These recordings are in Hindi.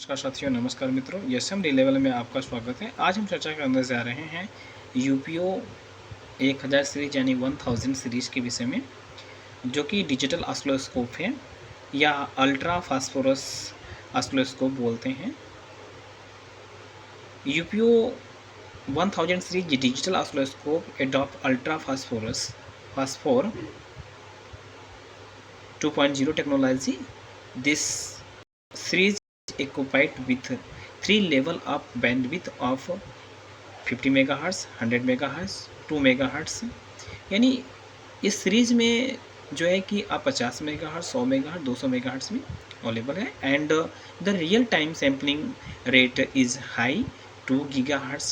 नमस्कार साथियों, नमस्कार मित्रों, एसएमडी लेवल में आपका स्वागत है। आज हम चर्चा करने जा रहे हैं यूपीओ 1000 सीरीज यानी 1000 सीरीज के विषय में, जो कि डिजिटल ऑसिलोस्कोप है या अल्ट्रा फास्फोरस ऑसिलोस्कोप बोलते हैं। UPO 1000 series digital oscilloscope adopt ultra phosphor 2.0 technology. This series equipped with 3 level of bandwidth of 50 MHz, 100 MHz, 2 MHz। यानी इस सीरीज में जो है कि आप 50 मेगाहर्ट्ज, 100 मेगाहर्ट्ज, 200 मेगाहर्ट्ज में अवेलेबल है। And the real time sampling rate is high 2 GHz,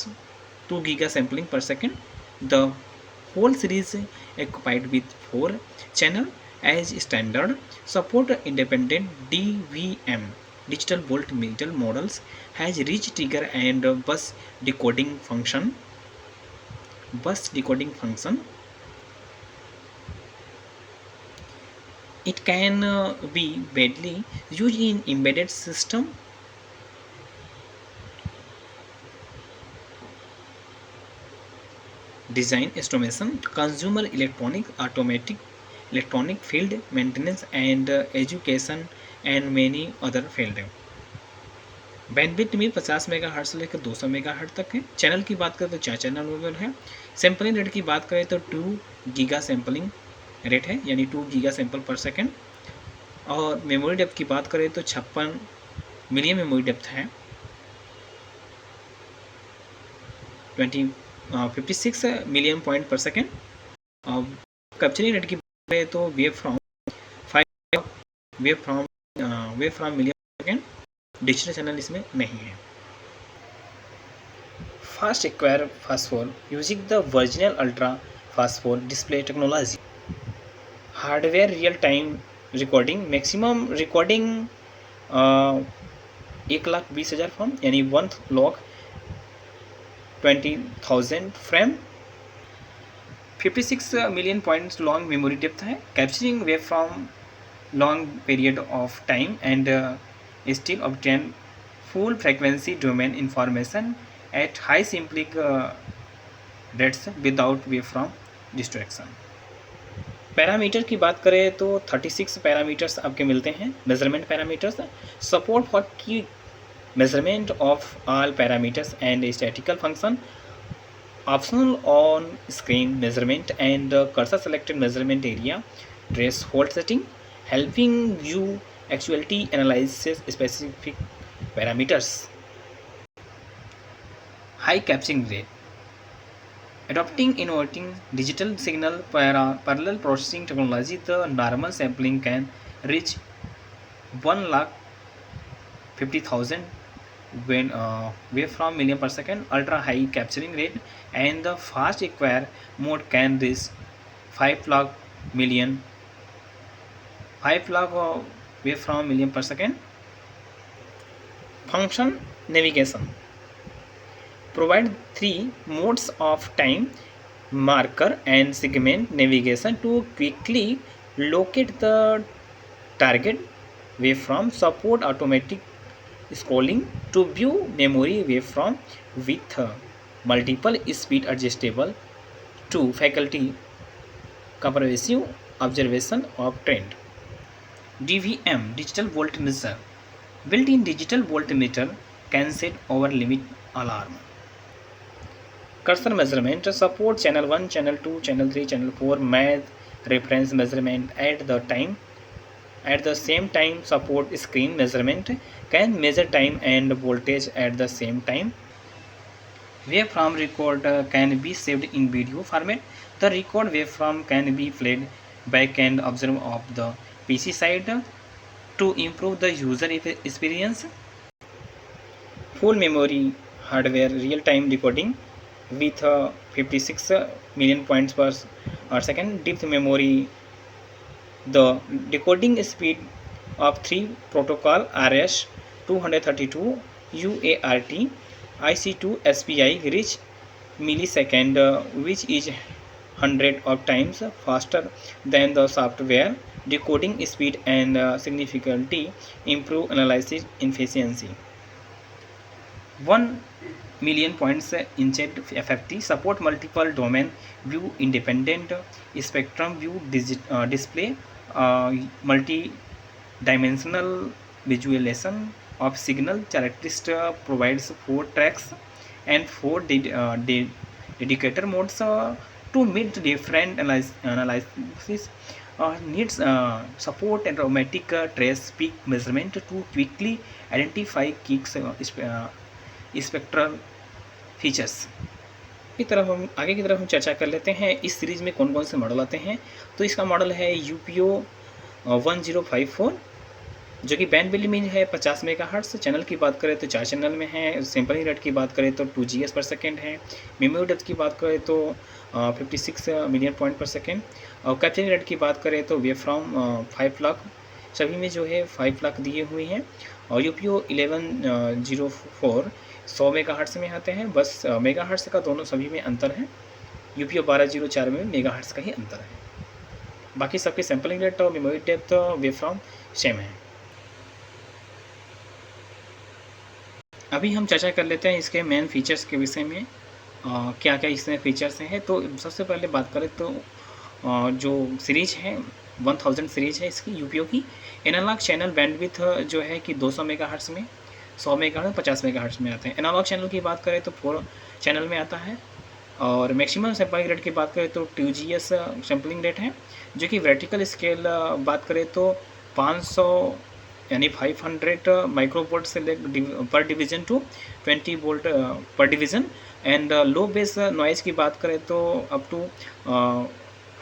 2 giga sampling per second. The whole series equipped with 4 channel as standard, support independent DVM digital voltmeter models, has rich trigger and bus decoding function. It can be badly used in embedded system. Design estimation, consumer electronic field maintenance and education and many other field। Bandwidth में 50 मेगाहर्ट्ज से लेकर 200 मेगाहर्ट्ज तक है। चैनल की बात करें तो 4 चैनल अवेलेबल है। सैम्पलिंग रेट की बात करें तो 2 गीगा सैम्पलिंग रेट है, यानी 2 गीगा सैंपल पर सेकेंड। और मेमोरी डेप्थ की बात करें तो 56 मिलियन मेमोरी डेप्थ है। 56 million point per second. Capturing rate की बात करें तो wave from million second. Digital channel इसमें नहीं है। Fast acquire phosphor using the original ultra phosphor display technology. Hardware real time recording, maximum recording 1,20,000 frame, यानी 1,20,000 frame. 56 million points long memory depth है। Capturing wave from long period of time and still obtain full frequency domain information at high sampling rates without waveform distraction। Parameter की बात करें तो 36 पैरामीटर्स आपके मिलते हैं। मेजरमेंट पैरामीटर्स, सपोर्ट फॉर की measurement of all parameters and statistical function, optional on screen measurement and cursor selected measurement area, trace hold setting, helping you actuality analysis specific parameters। High capturing rate, adopting innovating digital signal parallel processing technology, the normal sampling can reach 1,50,000 when wavefront million per second, ultra high capturing rate, and the fast acquire mode can reach 5 lakh wavefront million per second। Function navigation, provide 3 modes of time marker and segment navigation to quickly locate the target wavefront, support automatic scrolling to view memory wavefront with multiple speed adjustable to faculty comprehensive observation of trend। DVM digital voltmeter, built-in digital voltmeter can set over limit alarm। Cursor measurement, support channel 1, channel 2, channel 3, channel 4 math reference measurement at the same time, support screen measurement, can measure time and voltage at the same time। Waveform record can be saved in video format। The record waveform can be played back and observed of the PC side to improve the user experience। Full memory hardware real time decoding with 56 million points per second depth memory, the decoding speed of 3 protocol RS 232 UART IC2 SPI reach millisecond, which is 100 of times faster than the software decoding speed and significantly improve analysis efficiency। 1 million points inject FFT, support multiple domain view, independent spectrum view, display, multi-dimensional visualization of signal characteristic, provides 4 tracks and 4 dedicator modes to meet different analysis needs, support and automatic trace peak measurement to quickly identify key spectral features की तरफ हम आगे की तरफ हम चर्चा कर लेते हैं। इस सीरीज़ में कौन कौन से मॉडल आते हैं। तो इसका मॉडल है UPO 1054 जो कि बैंड बिल में है 50 मेगाहर्ट्ज़। चैनल की बात करें तो 4 चैनल में है। सैम्पलिंग रेट की बात करें तो 2 GS पर सेकेंड है। मेमोरी डेप्थ की बात करें तो 56 मिलियन पॉइंट पर सेकेंड। और कैप्चरिंग रेट की बात करें तो वेव फ्रॉम 5 लाख, सभी में जो है 5 लाख दिए हुए हैं। और UPO 1104 100 मेगाहर्ट्ज़ में आते हैं। बस मेगाहर्ट्ज़ का दोनों सभी में अंतर है। UPO 1204 में मेगाहर्ट्ज़ का ही अंतर है। बाकी सबके सैम्पलिंग रेट और memory depth wave from same है। अभी हम चर्चा कर लेते हैं इसके मेन फीचर्स के विषय में, क्या क्या इसमें फीचर्स हैं। तो सबसे पहले बात करें तो जो सीरीज है 1000 सीरीज है इसकी UPO की। एनालॉग चैनल बैंडविड्थ जो है कि 200 मेगाहर्ट्ज़ में, 100 मेगाहर्ट्ज़, 50 मेगाहर्ट्ज़ में आते हैं। एनालॉग चैनल की बात करें तो 4 चैनल में आता है। और मैक्सिमम सैम्पलिंग रेट की बात करें तो 2 GS सैम्पलिंग रेट है, जो कि वर्टिकल स्केल बात करें तो 500 यानी 500 माइक्रोवोल्ट से पर डिवीज़न टू 20 वोल्ट पर division. And low base noise की बात करें तो up to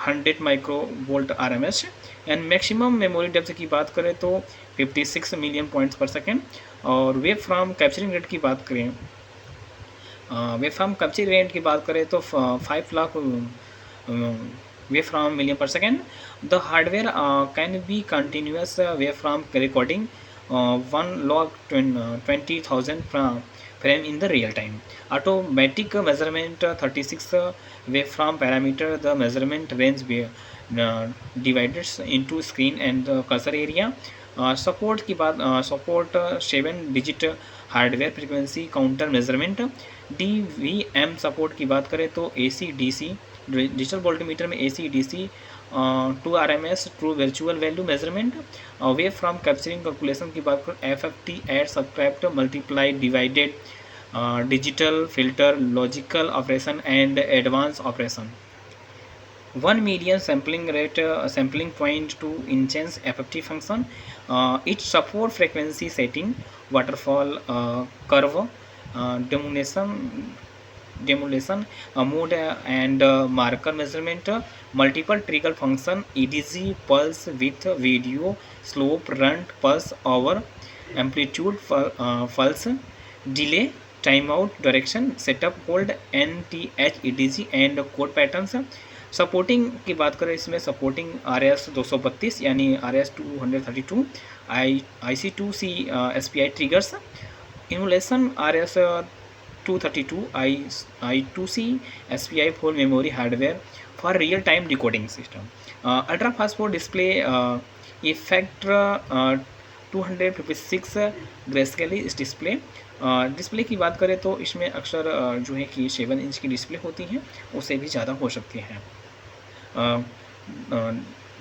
100 microvolt RMS। And maximum memory depth की बात करें तो 56 मिलियन पॉइंट्स पर सेकेंड। और वेव फ्रॉम कैप्चरिंग रेट की बात करें, वेव फ्रॉम कैप्चरिंग रेट की बात करें तो 5 lakh wave from million per second. The hardware can be continuous wavefront recording 1 log 20,000 frame in the real time. Automatic measurement 36 wavefront parameter. The measurement range divided into screen and cursor area. Support की बात support 7-digit hardware frequency counter measurement. DVM support की बात करें तो AC DC डिजिटल वोल्टमीटर में AC DC 2 RMS true virtual value measurement. Wave from capturing calculation की बात करें FFT add subtract multiply divided digital filter logical operation and advance operation. 1 million sampling rate, sampling point to enhance FFT function. It support frequency setting, waterfall curve, demolition mode and marker measurement, multiple trigger function, EDG pulse with video, slope, run, pulse over, amplitude, pulse, delay, timeout, direction, setup, hold, NTH, EDG and code patterns। Supporting की बात करें इसमें सपोर्टिंग RS 232 यानी RS 232, IC2C SPI triggers, emulation RS 232 I2C SPI full memory hardware for real time decoding system, ultra fast display effect 256 greyscale display. Display की बात करें तो इसमें अक्सर जो है कि 7 इंच की डिस्प्ले होती हैं, उससे भी ज़्यादा हो सकती हैं।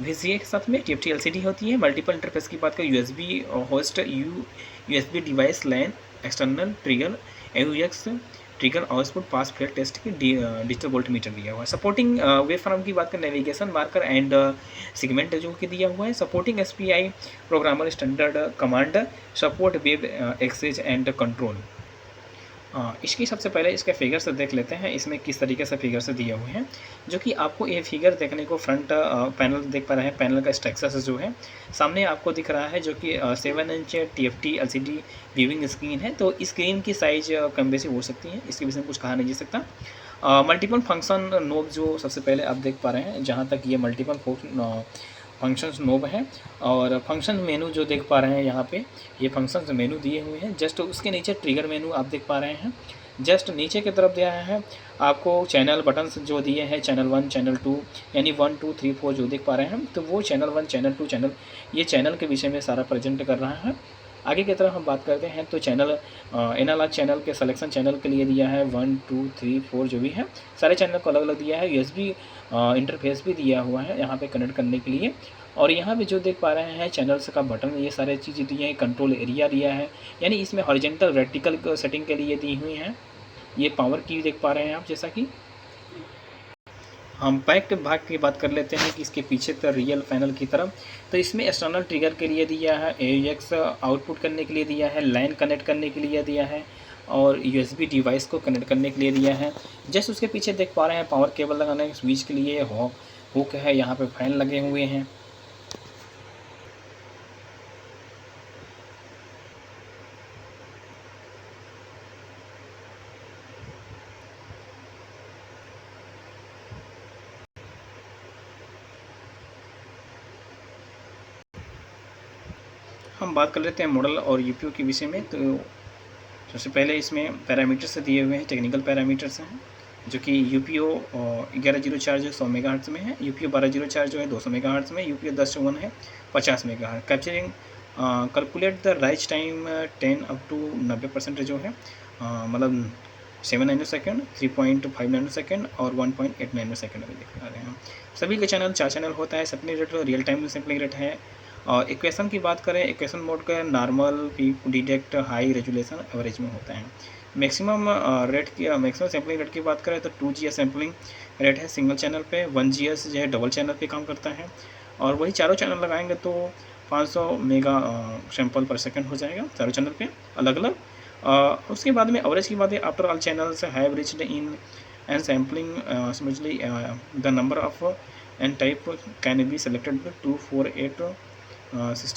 VGA के साथ में TFT LCD होती है। मल्टीपल इंटरफेस की बात करें USB host USB device LAN external trigger AUX trigger output pass fail test की डिजिटल वोल्टमीटर दिया हुआ है। सपोर्टिंग वेव फ्रॉम की बात करें नेविगेशन मार्कर एंड सेगमेंट जो कि दिया हुआ है। Supporting SPI programmer standard command, support web access and control. इसकी सबसे पहले इसके फिगर्स देख लेते हैं, इसमें किस तरीके से फिगर्स दिए हुए हैं, जो कि आपको ये फिगर देखने को फ्रंट पैनल देख पा रहे हैं। पैनल का स्ट्रक्चर जो है सामने आपको दिख रहा है, जो कि 7 inch TFT LCD viewing screen है। तो स्क्रीन की साइज कम बेसी हो सकती है, इसके विषय में कुछ कहा नहीं जा सकता। मल्टीपल फंक्शन नोब जो सबसे पहले आप देख पा रहे हैं, जहाँ तक ये मल्टीपल फंक्शंस नोब है। और फंक्शन मेनू जो देख पा रहे हैं यहाँ पे, ये फंक्शंस मेनू दिए हुए हैं। जस्ट उसके नीचे ट्रिगर मेनू आप देख पा रहे हैं। जस्ट नीचे की तरफ दिया है आपको चैनल बटन्स जो दिए हैं, चैनल 1 चैनल 2 यानी 1 2 3 4 जो देख पा रहे हैं, तो वो चैनल 1 चैनल 2 चैनल, ये चैनल के विषय में सारा प्रेजेंट कर रहा है। आगे की तरफ हम बात करते हैं तो चैनल एनालॉग चैनल के सिलेक्शन चैनल के लिए दिया है 1 2 3 4 जो भी है सारे चैनल को अलग अलग दिया है। USB इंटरफेस भी दिया हुआ है यहाँ पे कनेक्ट करने के लिए। और यहाँ पे जो देख पा रहे हैं चैनल्स का बटन, ये सारे चीज़ें दी हैं। कंट्रोल एरिया दिया है, यानी इसमें हॉरिजेंटल वर्टिकल सेटिंग के लिए दी हुई हैं। ये पावर की देख पा रहे हैं आप। जैसा कि हम बैक भाग की बात कर लेते हैं कि इसके पीछे तो रियल पैनल की तरफ, तो इसमें एक्सटर्नल ट्रिगर के लिए दिया है, AUX आउटपुट करने के लिए दिया है, लाइन कनेक्ट करने के लिए दिया है और USB डिवाइस को कनेक्ट करने के लिए दिया है। जस्ट उसके पीछे देख पा रहे हैं पावर केबल लगाने स्विच के लिए हुक है, यहाँ पे फैन लगे हुए हैं। हम बात कर लेते हैं मॉडल और UPU के विषय में। तो सबसे पहले इसमें पैरामीटर्स दिए हुए हैं, टेक्निकल पैरामीटर्स हैं, जो कि UPU 1104 जो 100 मेगाहर्ट्ज़ में है, UPU 1204 जो है 200 मेगाहर्ट्ज़ में, UPU 1001 है 50 megahertz. Capturing calculate the rise time 10 up to 90% जो है, मतलब 7 नैनो सेकेंड, 3.5 नैनो सेकेंड और 1.8 नैनो सेकेंड अभी देख पा रहे हैं। सभी के चैनल 4 चैनल होता है। Sampling rate real time sampling rate है। और इक्वेशन की बात करें, इक्वेशन मोड का normal, detect, high, resolution, average में होता है। मैक्सिमम रेट की मैक्सिमम सैम्पलिंग रेट की बात करें तो 2 GHz सैम्पलिंग रेट है सिंगल चैनल पे, 1 GHz जो है डबल चैनल पे काम करता है। और वही चारों चैनल लगाएंगे तो 500 मेगा सैंपल पर सेकंड हो जाएगा चारों चैनल पे अलग अलग। उसके बाद में एवरेज की बात है, after all channels have reached in and sampling smoothly the number of and type can be selected 248 system